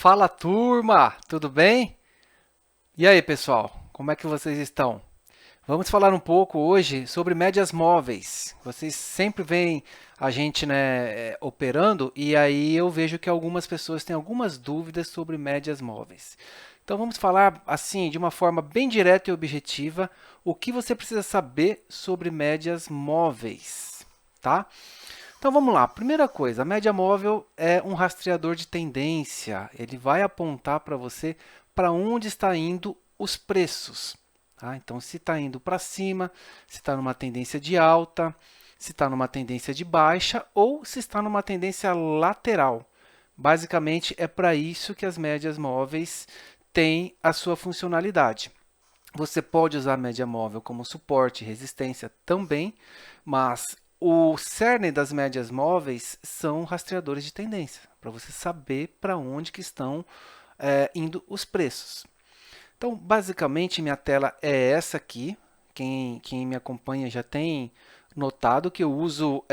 Fala turma, tudo bem? E aí pessoal, como é que vocês estão? Vamos falar um pouco hoje sobre médias móveis. Vocês sempre veem a gente, operando e aí eu vejo que algumas pessoas têm algumas dúvidas sobre médias móveis. Então vamos falar assim, de uma forma bem direta e objetiva, o que você precisa saber sobre médias móveis, tá? Então vamos lá. Primeira coisa, a média móvel é um rastreador de tendência. Ele vai apontar para você para onde está indo os preços. Tá? Então, se está indo para cima, se está numa tendência de alta, se está numa tendência de baixa ou se está numa tendência lateral. Basicamente, é para isso que as médias móveis têm a sua funcionalidade. Você pode usar a média móvel como suporte e resistência também, mas o cerne das médias móveis são rastreadores de tendência, para você saber para onde que estão indo os preços. Então, basicamente, minha tela é essa aqui. Quem me acompanha já tem notado que eu uso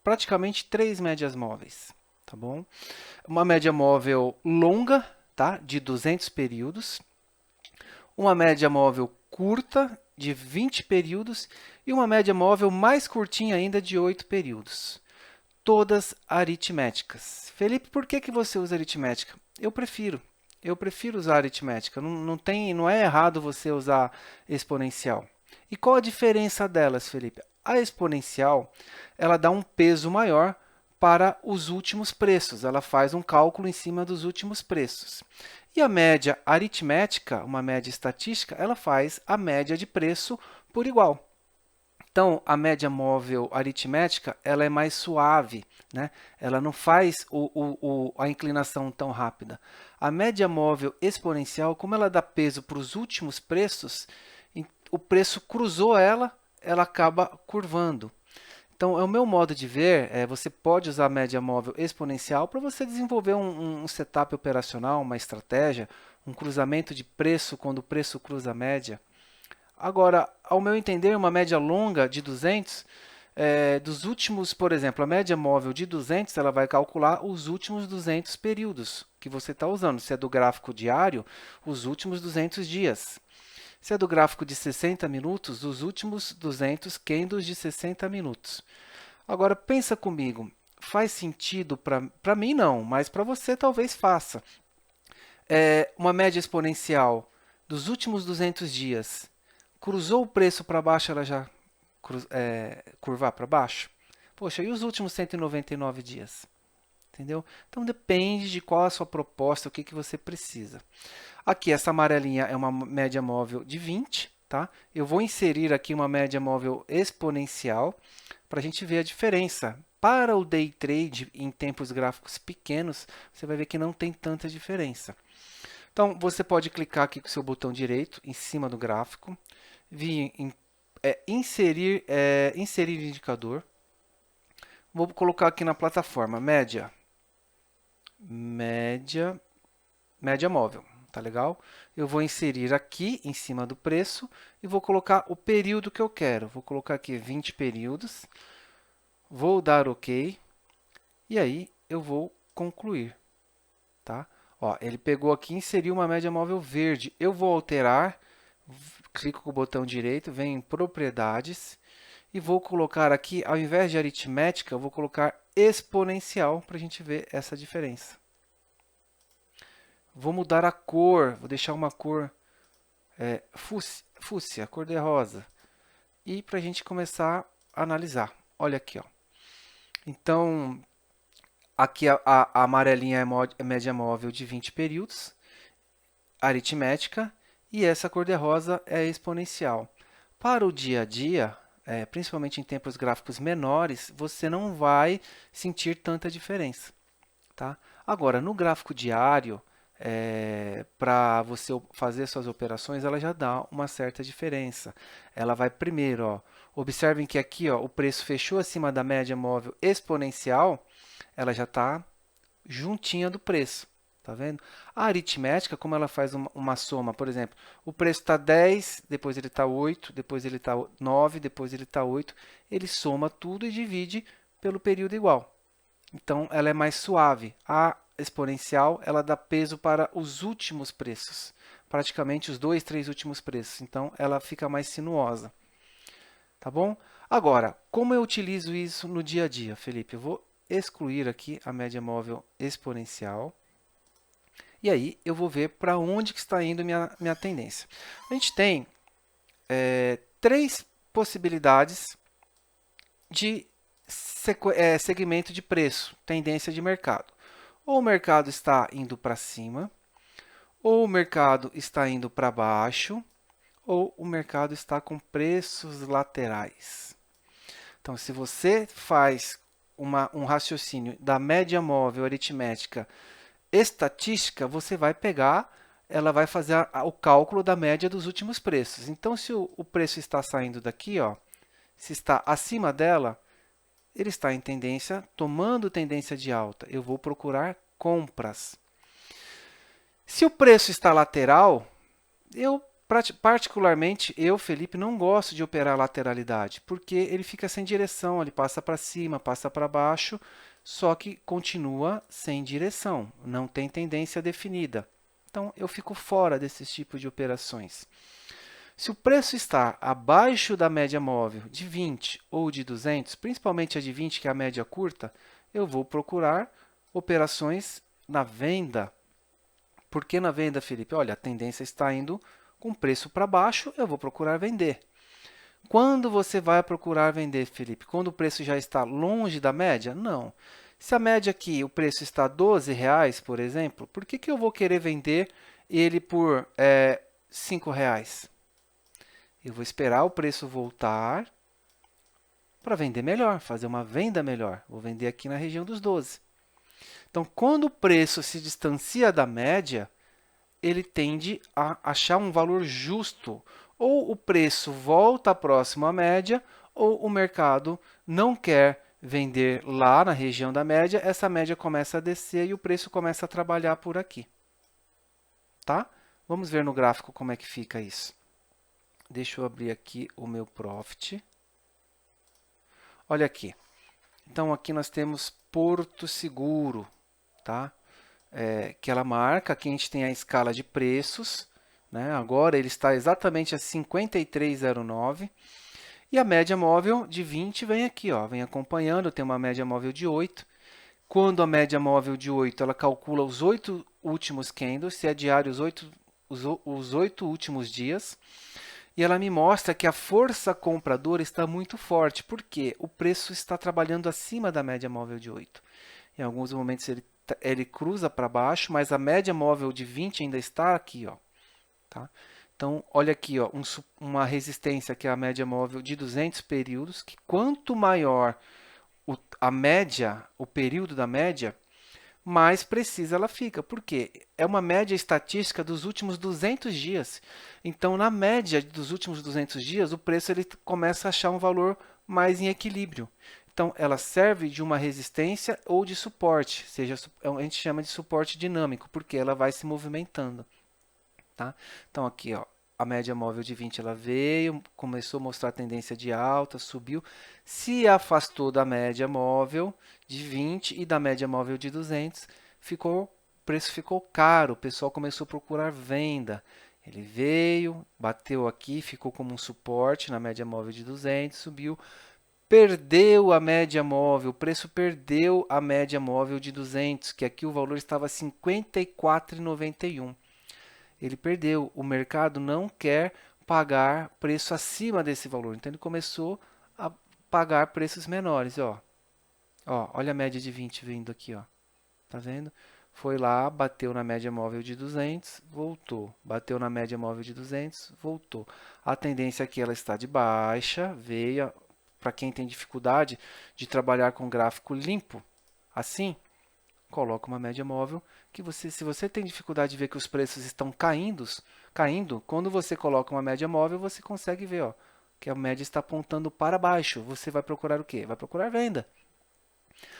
praticamente três médias móveis, tá bom? Uma média móvel longa, tá? De 200 períodos, uma média móvel curta de 20 períodos e uma média móvel mais curtinha ainda de 8 períodos. Todas aritméticas. Felipe, por que você usa aritmética? Eu prefiro. Eu prefiro usar aritmética. Não é errado você usar exponencial. E qual a diferença delas, Felipe? A exponencial, ela dá um peso maior para os últimos preços. Ela faz um cálculo em cima dos últimos preços. E a média aritmética, uma média estatística, ela faz a média de preço por igual. Então, a média móvel aritmética ela é mais suave, né? Ela não faz a inclinação tão rápida. A média móvel exponencial, como ela dá peso para os últimos preços, o preço cruzou ela, ela acaba curvando. Então, é o meu modo de ver, você pode usar a média móvel exponencial para você desenvolver um setup operacional, uma estratégia, um cruzamento de preço quando o preço cruza a média. Agora, ao meu entender, uma média longa de 200, dos últimos, por exemplo, a média móvel de 200, ela vai calcular os últimos 200 períodos que você está usando. Se é do gráfico diário, os últimos 200 dias. Se é do gráfico de 60 minutos, os últimos 200 candles de 60 minutos. Agora, pensa comigo, faz sentido para mim não, mas para você talvez faça. Uma média exponencial dos últimos 200 dias, cruzou o preço para baixo, ela já curvar para baixo? Poxa, e os últimos 199 dias? Entendeu? Então depende de qual a sua proposta, o que, que você precisa. Aqui, essa amarelinha é uma média móvel de 20, tá? Eu vou inserir aqui uma média móvel exponencial para a gente ver a diferença. Para o day trade em tempos gráficos pequenos, você vai ver que não tem tanta diferença. Então, você pode clicar aqui com o seu botão direito em cima do gráfico, vir em inserir indicador. Vou colocar aqui na plataforma média, média móvel, tá legal? Eu vou inserir aqui em cima do preço e vou colocar o período que eu quero. Vou colocar aqui 20 períodos, vou dar OK e aí eu vou concluir, tá? Ó, ele pegou aqui e inseriu uma média móvel verde. Eu vou alterar, clico com o botão direito, venho em propriedades e vou colocar aqui, ao invés de aritmética, eu vou colocar exponencial para a gente ver essa diferença. Vou mudar a cor, vou deixar uma cor fúcsia, cor de rosa. E para a gente começar a analisar. Olha aqui, ó. Então, aqui a amarelinha é média móvel de 20 períodos, aritmética, e essa cor de rosa é exponencial. Para o dia a dia, principalmente em tempos gráficos menores, você não vai sentir tanta diferença. Tá? Agora, no gráfico diário, para você fazer suas operações, ela já dá uma certa diferença. Ela vai primeiro, ó, observem que aqui ó, o preço fechou acima da média móvel exponencial, ela já está juntinha do preço. Tá vendo? A aritmética, como ela faz uma soma, por exemplo, o preço está 10, depois ele está 8, depois ele está 9, depois ele está 8, ele soma tudo e divide pelo período igual. Então, ela é mais suave. A exponencial, ela dá peso para os últimos preços, praticamente os 2, 3 últimos preços. Então, ela fica mais sinuosa. Tá bom? Agora, como eu utilizo isso no dia a dia, Felipe? Eu vou excluir aqui a média móvel exponencial. E aí, eu vou ver para onde que está indo minha tendência. A gente tem três possibilidades de segmento de preço, tendência de mercado. Ou o mercado está indo para cima, ou o mercado está indo para baixo, ou o mercado está com preços laterais. Então, se você faz um raciocínio da média móvel aritmética estatística, você vai pegar, ela vai fazer o cálculo da média dos últimos preços. Então, se o preço está saindo daqui, ó, se está acima dela, ele está em tendência, tomando tendência de alta. Eu vou procurar compras. Se o preço está lateral, particularmente, Felipe, não gosto de operar lateralidade, porque ele fica sem direção, ele passa para cima, passa para baixo, só que continua sem direção, não tem tendência definida. Então, eu fico fora desses tipos de operações. Se o preço está abaixo da média móvel de 20 ou de 200, principalmente a de 20, que é a média curta, eu vou procurar operações na venda. Por que na venda, Felipe? Olha, a tendência está indo com preço para baixo, eu vou procurar vender. Quando você vai procurar vender, Felipe? Quando o preço já está longe da média? Não. Se a média aqui, o preço está R$ 12, por exemplo, por que eu vou querer vender ele por R$ 5? Eu vou esperar o preço voltar para vender melhor, fazer uma venda melhor. Vou vender aqui na região dos 12. Então, quando o preço se distancia da média, ele tende a achar um valor justo. Ou o preço volta próximo à média, ou o mercado não quer vender lá na região da média, essa média começa a descer e o preço começa a trabalhar por aqui. Tá? Vamos ver no gráfico como é que fica isso. Deixa eu abrir aqui o meu Profit. Olha aqui. Então, aqui nós temos Porto Seguro, tá? Que ela marca, aqui a gente tem a escala de preços, né? Agora ele está exatamente a 53,09 e a média móvel de 20 vem aqui, ó, vem acompanhando, tem uma média móvel de 8. Quando a média móvel de 8, ela calcula os 8 últimos candles, se é diário os 8 últimos dias, e ela me mostra que a força compradora está muito forte, porque o preço está trabalhando acima da média móvel de 8. Em alguns momentos ele cruza para baixo, mas a média móvel de 20 ainda está aqui, ó, tá? Então, olha aqui, ó, uma resistência que é a média móvel de 200 períodos, que quanto maior a média, o período da média, mais precisa ela fica. Por quê? É uma média estatística dos últimos 200 dias. Então, na média dos últimos 200 dias, o preço ele começa a achar um valor mais em equilíbrio. Então, ela serve de uma resistência ou de suporte, seja, a gente chama de suporte dinâmico, porque ela vai se movimentando. Tá? Então, aqui, ó, a média móvel de 20 ela veio, começou a mostrar tendência de alta, subiu, se afastou da média móvel de 20 e da média móvel de 200, o preço ficou caro, o pessoal começou a procurar venda. Ele veio, bateu aqui, ficou como um suporte na média móvel de 200, subiu, perdeu a média móvel, o preço perdeu a média móvel de 200, que aqui o valor estava 54,91. Ele perdeu. O mercado não quer pagar preço acima desse valor. Então, ele começou a pagar preços menores. Ó, olha a média de 20 vindo aqui. Ó. Tá vendo? Foi lá, bateu na média móvel de 200, voltou. Bateu na média móvel de 200, voltou. A tendência aqui ela está de baixa, veio. Para quem tem dificuldade de trabalhar com gráfico limpo, assim, coloca uma média móvel que se você tem dificuldade de ver que os preços estão caindo, quando você coloca uma média móvel, você consegue ver, ó, que a média está apontando para baixo. Você vai procurar o quê? Vai procurar venda.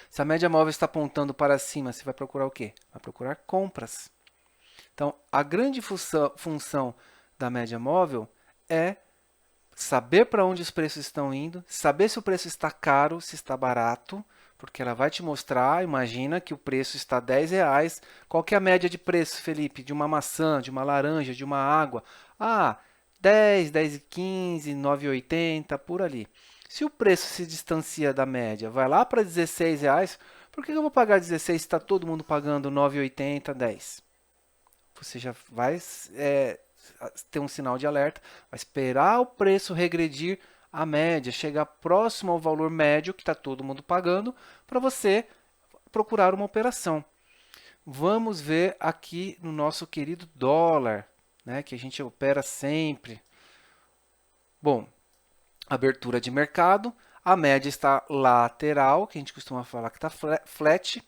Se a média móvel está apontando para cima, você vai procurar o quê? Vai procurar compras. Então, a grande função da média móvel é saber para onde os preços estão indo, saber se o preço está caro, se está barato, porque ela vai te mostrar, imagina que o preço está R$ 10. Qual que é a média de preço, Felipe? De uma maçã, de uma laranja, de uma água? Ah, 10, 10,15, 9,80, por ali. Se o preço se distancia da média, vai lá para R$ 16, por que eu vou pagar 16 se está todo mundo pagando 9,80, 10? Você já vai ter um sinal de alerta, vai esperar o preço regredir à média, chegar próximo ao valor médio que está todo mundo pagando, para você procurar uma operação. Vamos ver aqui no nosso querido dólar, né, que a gente opera sempre. Bom, abertura de mercado, a média está lateral, que a gente costuma falar que está flat,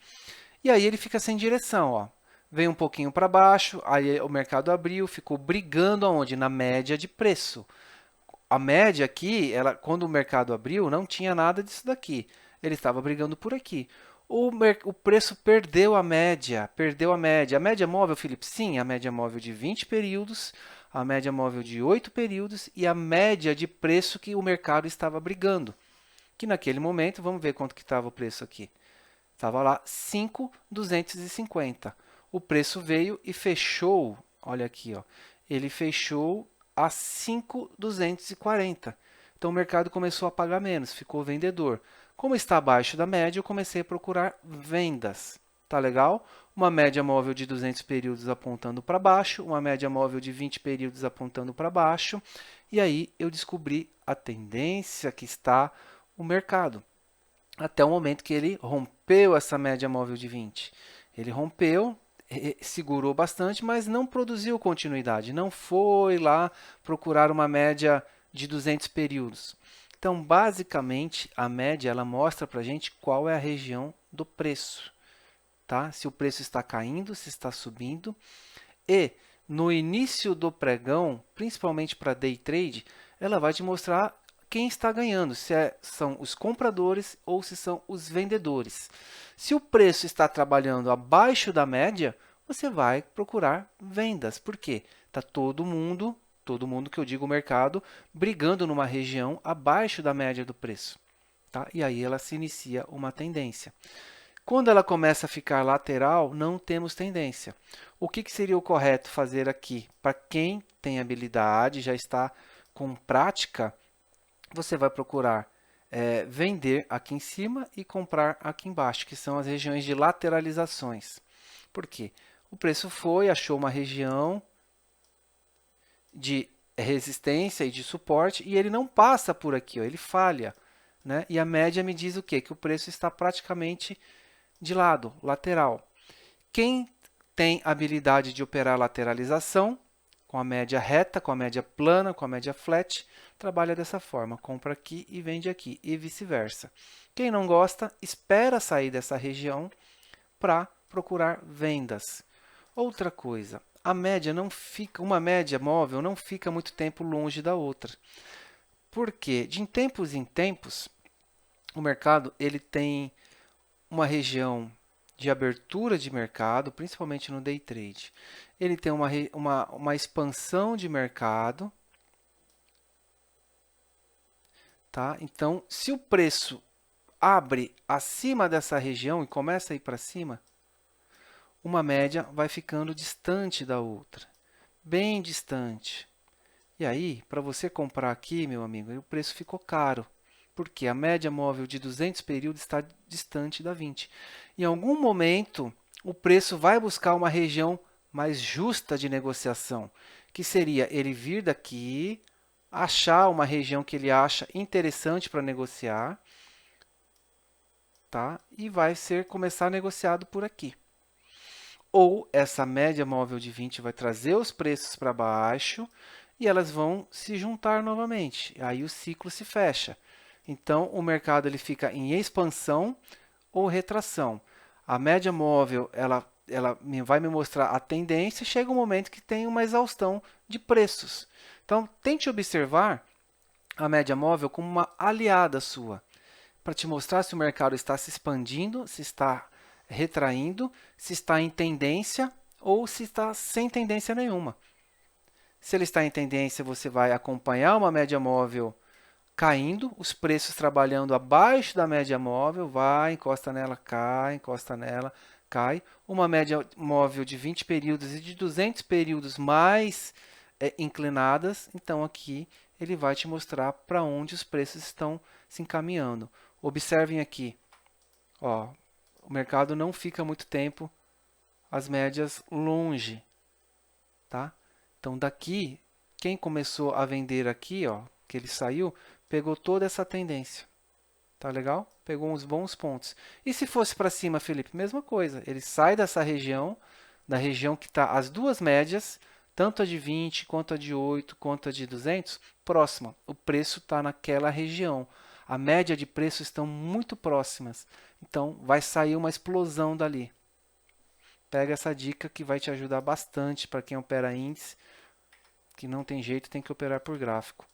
e aí ele fica sem direção, ó. Vem um pouquinho para baixo, aí o mercado abriu, ficou brigando aonde? Na média de preço. A média aqui, quando o mercado abriu, não tinha nada disso daqui. Ele estava brigando por aqui. O preço perdeu a média, perdeu a média. A média móvel, Felipe, sim, a média móvel de 20 períodos, a média móvel de 8 períodos e a média de preço que o mercado estava brigando. Que naquele momento, vamos ver quanto que estava o preço aqui. Estava lá 5,250. O preço veio e fechou, olha aqui, ó, ele fechou a 5,240. Então o mercado começou a pagar menos, ficou vendedor. Como está abaixo da média, eu comecei a procurar vendas. Tá legal? Uma média móvel de 200 períodos apontando para baixo, uma média móvel de 20 períodos apontando para baixo. E aí eu descobri a tendência que está o mercado até o momento que ele rompeu essa média móvel de 20. Ele rompeu, segurou bastante, mas não produziu continuidade, não foi lá procurar uma média de 200 períodos. Então, basicamente, a média ela mostra para a gente qual é a região do preço. Tá? Se o preço está caindo, se está subindo. E no início do pregão, principalmente para day trade, ela vai te mostrar quem está ganhando, se são os compradores ou se são os vendedores. Se o preço está trabalhando abaixo da média, você vai procurar vendas. Por quê? Está todo mundo que eu digo o mercado, brigando numa região abaixo da média do preço. Tá? E aí ela se inicia uma tendência. Quando ela começa a ficar lateral, não temos tendência. O que seria o correto fazer aqui? Para quem tem habilidade, já está com prática, você vai procurar vender aqui em cima e comprar aqui embaixo, que são as regiões de lateralizações. Por quê? O preço foi, achou uma região de resistência e de suporte e ele não passa por aqui, ó, ele falha. Né? E a média me diz o quê? Que o preço está praticamente de lado, lateral. Quem tem habilidade de operar lateralização, com a média reta, com a média plana, com a média flat, trabalha dessa forma, compra aqui e vende aqui, e vice-versa. Quem não gosta, espera sair dessa região para procurar vendas. Outra coisa, a média não fica, uma média móvel não fica muito tempo longe da outra. Por quê? De tempos em tempos, o mercado ele tem uma região de abertura de mercado, principalmente no day trade. Ele tem uma expansão de mercado. Tá? Então, se o preço abre acima dessa região e começa a ir para cima, uma média vai ficando distante da outra, bem distante. E aí, para você comprar aqui, meu amigo, o preço ficou caro, porque a média móvel de 200 períodos está distante da 20. Em algum momento, o preço vai buscar uma região mais justa de negociação, que seria ele vir daqui, achar uma região que ele acha interessante para negociar, tá? E vai começar negociado por aqui. Ou essa média móvel de 20 vai trazer os preços para baixo e elas vão se juntar novamente. Aí o ciclo se fecha. Então, o mercado ele fica em expansão ou retração. A média móvel ela vai me mostrar a tendência, chega um momento que tem uma exaustão de preços. Então, tente observar a média móvel como uma aliada sua, para te mostrar se o mercado está se expandindo, se está retraindo, se está em tendência ou se está sem tendência nenhuma. Se ele está em tendência, você vai acompanhar uma média móvel caindo, os preços trabalhando abaixo da média móvel, vai, encosta nela, cai, encosta nela, cai. Uma média móvel de 20 períodos e de 200 períodos mais inclinadas, então aqui ele vai te mostrar para onde os preços estão se encaminhando. Observem aqui, ó, o mercado não fica muito tempo as médias longe, tá? Então daqui, quem começou a vender aqui, ó, que ele saiu, pegou toda essa tendência. Tá legal? Pegou uns bons pontos. E se fosse para cima, Felipe? Mesma coisa. Ele sai dessa região, da região que está as duas médias, tanto a de 20, quanto a de 8, quanto a de 200, próxima. O preço está naquela região. A média de preços estão muito próximas. Então, vai sair uma explosão dali. Pega essa dica que vai te ajudar bastante para quem opera índice, que não tem jeito, tem que operar por gráfico.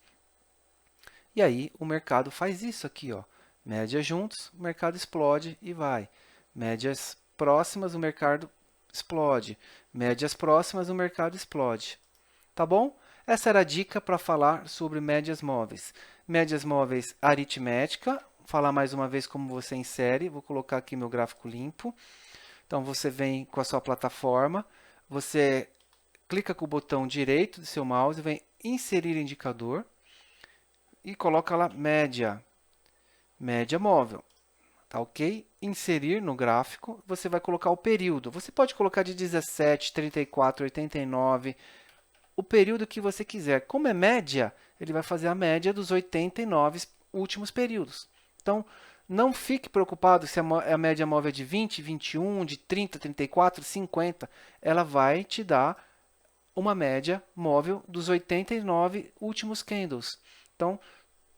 E aí o mercado faz isso aqui, ó. Média juntos, o mercado explode e vai. Médias próximas, o mercado explode. Médias próximas, o mercado explode. Tá bom? Essa era a dica para falar sobre médias móveis. Médias móveis aritmética. Vou falar mais uma vez como você insere. Vou colocar aqui meu gráfico limpo. Então você vem com a sua plataforma, você clica com o botão direito do seu mouse, vem inserir indicador e coloca lá média, média móvel. Tá ok? Inserir no gráfico, você vai colocar o período. Você pode colocar de 17, 34, 89, o período que você quiser. Como é média, ele vai fazer a média dos 89 últimos períodos. Então, não fique preocupado se a média móvel é de 20, 21, de 30, 34, 50. Ela vai te dar uma média móvel dos 89 últimos candles. Então,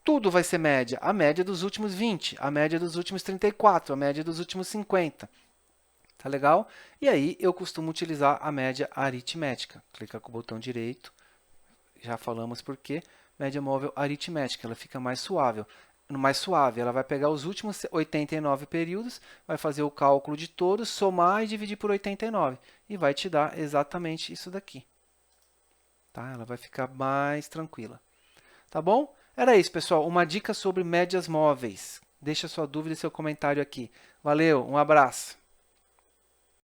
tudo vai ser média. A média dos últimos 20, a média dos últimos 34, a média dos últimos 50. Tá legal? E aí eu costumo utilizar a média aritmética. Clica com o botão direito. Já falamos por quê. Média móvel aritmética, ela fica mais suave. Mais suave, ela vai pegar os últimos 89 períodos, vai fazer o cálculo de todos, somar e dividir por 89 e vai te dar exatamente isso daqui. Tá? Ela vai ficar mais tranquila. Tá bom? Era isso, pessoal. Uma dica sobre médias móveis. Deixa sua dúvida e seu comentário aqui. Valeu, um abraço.